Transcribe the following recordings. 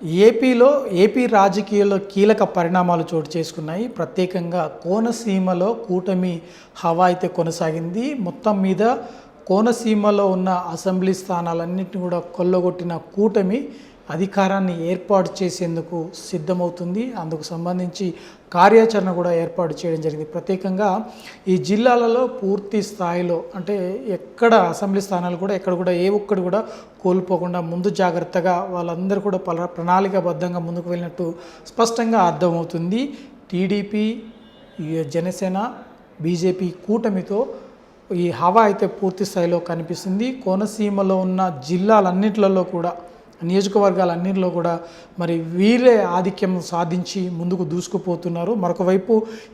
AP రాజకీయాల్లో కీలక పరిణామాలు చోటు చేసుకున్నాయి. ప్రత్యేకంగా కోనసీమలో కూటమి హవా అయితే కొనసాగింది. మొత్తం మీద కోనసీమలో ఉన్న అసెంబ్లీ స్థానాలన్నింటినీ కూడా కొల్లగొట్టిన కూటమి అధికారాన్ని ఏర్పాటు చేసేందుకు సిద్ధమవుతుంది. అందుకు సంబంధించి కార్యాచరణ కూడా ఏర్పాటు చేయడం జరిగింది. ప్రత్యేకంగా ఈ జిల్లాలలో పూర్తి స్థాయిలో అంటే ఎక్కడ అసెంబ్లీ స్థానాలు కూడా ఎక్కడ కూడా ఏ ఒక్కడు కూడా కోల్పోకుండా ముందు జాగ్రత్తగా వాళ్ళందరూ కూడా ప్రణాళికాబద్ధంగా ముందుకు వెళ్ళినట్టు స్పష్టంగా అర్థమవుతుంది. టీడీపీ, జనసేన, బీజేపీ కూటమితో ఈ హవా అయితే పూర్తి స్థాయిలో కనిపిస్తుంది. కోనసీమలో ఉన్న జిల్లాలన్నింటిలో కూడా నియోజకవర్గాలన్నింటిలో కూడా మరి వీరే ఆధిక్యం సాధించి ముందుకు దూసుకుపోతున్నారు. మరొక వైపు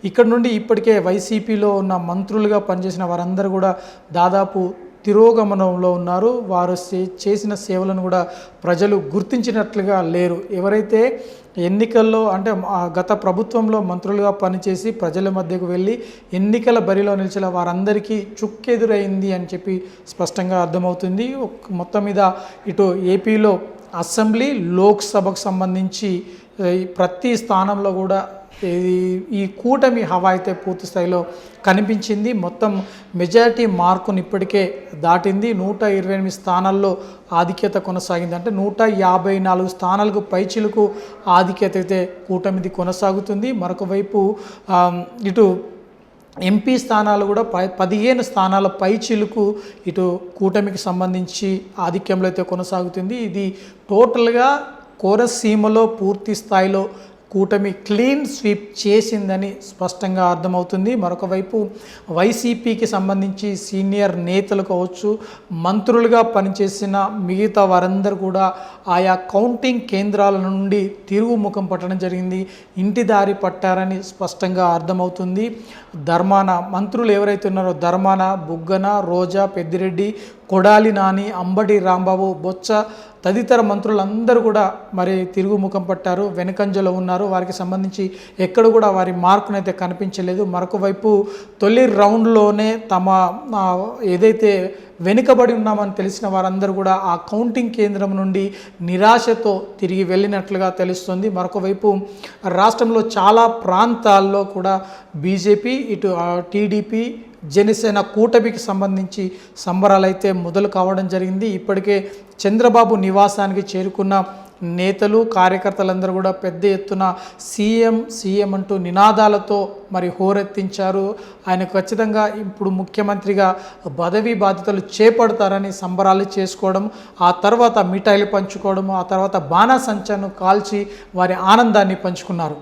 ఇక్కడ నుండి ఇప్పటికే వైసీపీలో ఉన్న మంత్రులుగా పనిచేసిన వారందరూ కూడా దాదాపు తిరోగమనంలో ఉన్నారు. వారు చేసిన సేవలను కూడా ప్రజలు గుర్తించినట్లుగా లేరు. ఎవరైతే ఎన్నికల్లో అంటే గత ప్రభుత్వంలో మంత్రులుగా పనిచేసి ప్రజల మధ్యకు వెళ్ళి ఎన్నికల బరిలో నిలిచిన వారందరికీ చుక్కెదురైంది అని చెప్పి స్పష్టంగా అర్థమవుతుంది. మొత్తం మీద ఇటు ఏపీలో అసెంబ్లీ, లోక్సభకు సంబంధించి ప్రతి స్థానంలో కూడా ఈ కూటమి హవా అయితే పూర్తి స్థాయిలో కనిపించింది. మొత్తం మెజారిటీ మార్కును ఇప్పటికే దాటింది. 128 స్థానాల్లో ఆధిక్యత కొనసాగింది. అంటే 154 స్థానాలకు పైచిలకు ఆధిక్యత అయితే కూటమిది కొనసాగుతుంది. మరొక వైపు ఇటు ఎంపీ స్థానాలు కూడా 15 స్థానాల పైచిలుకు ఇటు కూటమికి సంబంధించి ఆధిక్యంలో అయితే కొనసాగుతుంది. ఇది టోటల్గా కోనసీమలో పూర్తి స్థాయిలో కూటమి క్లీన్ స్వీప్ చేసిందని స్పష్టంగా అర్థమవుతుంది. మరొక వైపు వైసీపీకి సంబంధించి సీనియర్ నేతలు కావచ్చు, మంత్రులుగా పనిచేసిన మిగతా వారందరూ కూడా ఆయా కౌంటింగ్ కేంద్రాల నుండి తిరుగుముఖం పట్టడం జరిగింది. ఇంటి దారి పట్టారని స్పష్టంగా అర్థమవుతుంది. ధర్మాన మంత్రులు ఎవరైతే ఉన్నారో ధర్మాన, బుగ్గన, రోజా, పెద్దిరెడ్డి, కొడాలి నాని, అంబటి రాంబాబు, బొత్స తదితర మంత్రులందరూ కూడా మరి తిరుగుముఖం పట్టారు, వెనుకంజలో ఉన్నారు. వారికి సంబంధించి ఎక్కడ కూడా వారి మార్కునైతే కనిపించలేదు. మరొక వైపు తొలి రౌండ్లోనే తమ ఏదైతే వెనుకబడి ఉన్నామని తెలిసిన వారందరూ కూడా ఆ కౌంటింగ్ కేంద్రం నుండి నిరాశతో తిరిగి వెళ్ళినట్లుగా తెలుస్తుంది. మరొక వైపు రాష్ట్రంలో చాలా ప్రాంతాల్లో కూడా బీజేపీ, ఇటు టీడీపీ, జనసేన కూటమికి సంబంధించి సంబరాలు అయితే మొదలు కావడం జరిగింది. ఇప్పటికే చంద్రబాబు నివాసానికి చేరుకున్న నేతలు, కార్యకర్తలందరూ కూడా పెద్ద ఎత్తున సీఎం అంటూ నినాదాలతో మరి హోరెత్తించారు. ఆయన ఖచ్చితంగా ఇప్పుడు ముఖ్యమంత్రిగా పదవీ బాధ్యతలు చేపడతారని సంబరాలు చేసుకోవడం, ఆ తర్వాత మిఠాయిలు పంచుకోవడం, ఆ తర్వాత బాణాసంచాను కాల్చి వారి ఆనందాన్ని పంచుకున్నారు.